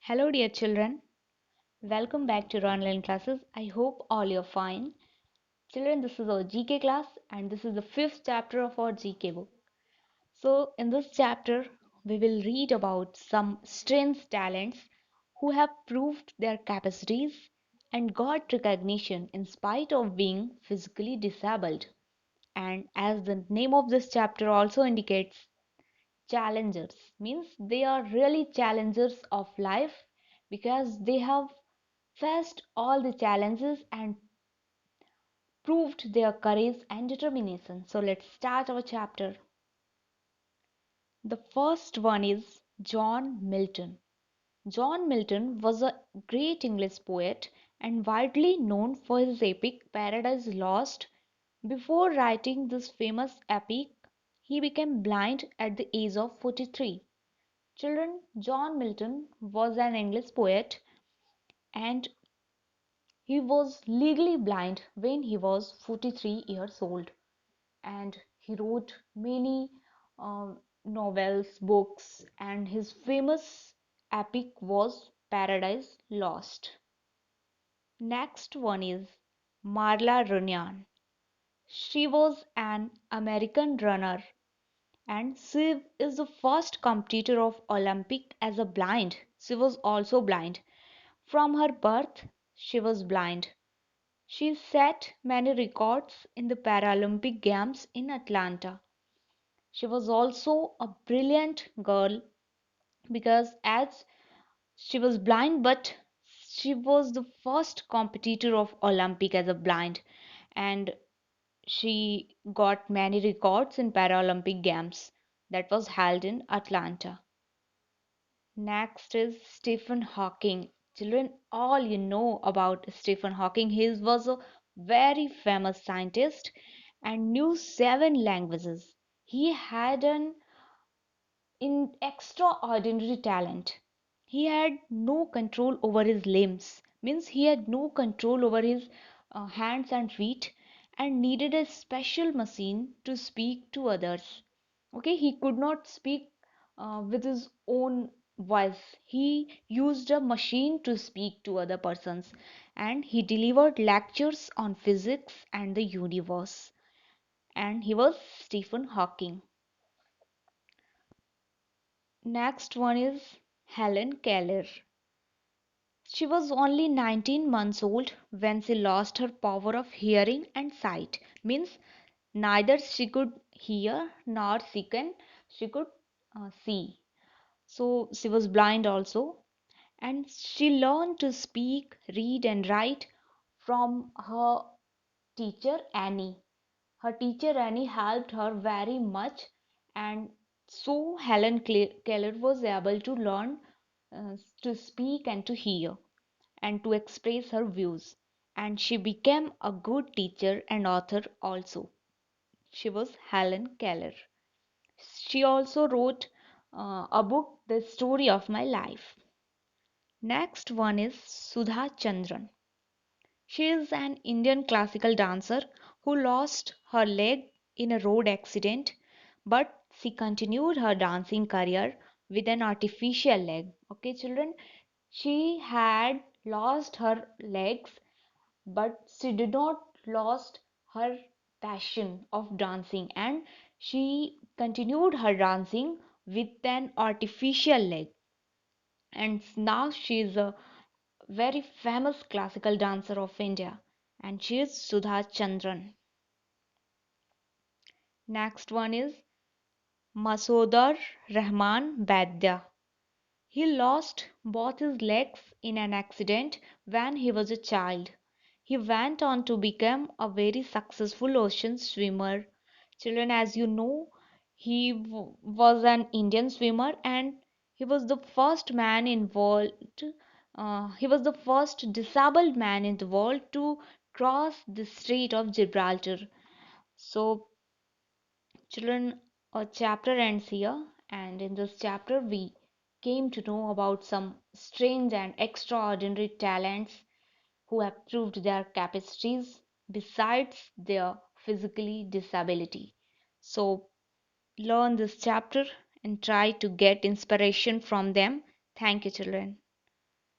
Hello, dear children. Welcome back to our online classes. I hope all you're fine. Children, this is our GK class, and this is the fifth chapter of our GK book. So, in this chapter, we will read about some strange talents who have proved their capacities and got recognition in spite of being physically disabled. And as the name of this chapter also indicates, challengers means they are really challengers of life because they have faced all the challenges and proved their courage and determination. So let's start our chapter. The first one is John Milton. John Milton was a great English poet and widely known for his epic Paradise Lost. Before writing this famous epic, he became blind at the age of 43. Children, John Milton was an English poet and he was legally blind when he was 43 years old, and he wrote many uh, novels, books, and his famous epic was Paradise Lost. Next one is Marla Runyan. She was an American runner and she is the first competitor of Olympic as a blind. She was also blind. From her birth, she was blind. She set many records in the Paralympic Games in Atlanta. She was also a brilliant girl because as she was blind, but she was the first competitor of Olympic as a blind, and she got many records in Paralympic Games that was held in Atlanta. Next is Stephen Hawking. Children, all you know about Stephen Hawking. He was a very famous scientist and knew seven languages. He had an extraordinary talent. He had no control over his limbs, means he had no control over his hands and feet, and needed a special machine to speak to others. Okay, he could not speak with his own voice. He used a machine to speak to other persons, and he delivered lectures on physics and the universe. And he was Stephen Hawking. Next one is Helen Keller. She was only 19 months old when she lost her power of hearing and sight. Means neither she could hear nor she could see. So she was blind also, and she learned to speak, read, and write from her teacher Annie. Her teacher Annie helped her very much, and so Keller was able to learn to speak and to hear and to express her views. And she became a good teacher and author also. She was Helen Keller. She also wrote a book, The Story of My Life. Next one is Sudha Chandran. She is an Indian classical dancer who lost her leg in a road accident, but she continued her dancing career with an artificial leg. Okay, children, she had lost her legs, but she did not lost her passion of dancing, and she continued her dancing with an artificial leg, and now she is a very famous classical dancer of India, and she is Sudha Chandran. Next one is Masodar Rahman Badya. He lost both his legs in an accident when he was a child. He went on to become a very successful ocean swimmer. Children, as you know, he was an Indian swimmer and he was the first man involved. He was the first disabled man in the world to cross the Strait of Gibraltar. So, children, a chapter ends here, and in this chapter, we came to know about some strange and extraordinary talents who have proved their capacities besides their physically disability. So, learn this chapter and try to get inspiration from them. Thank you, children.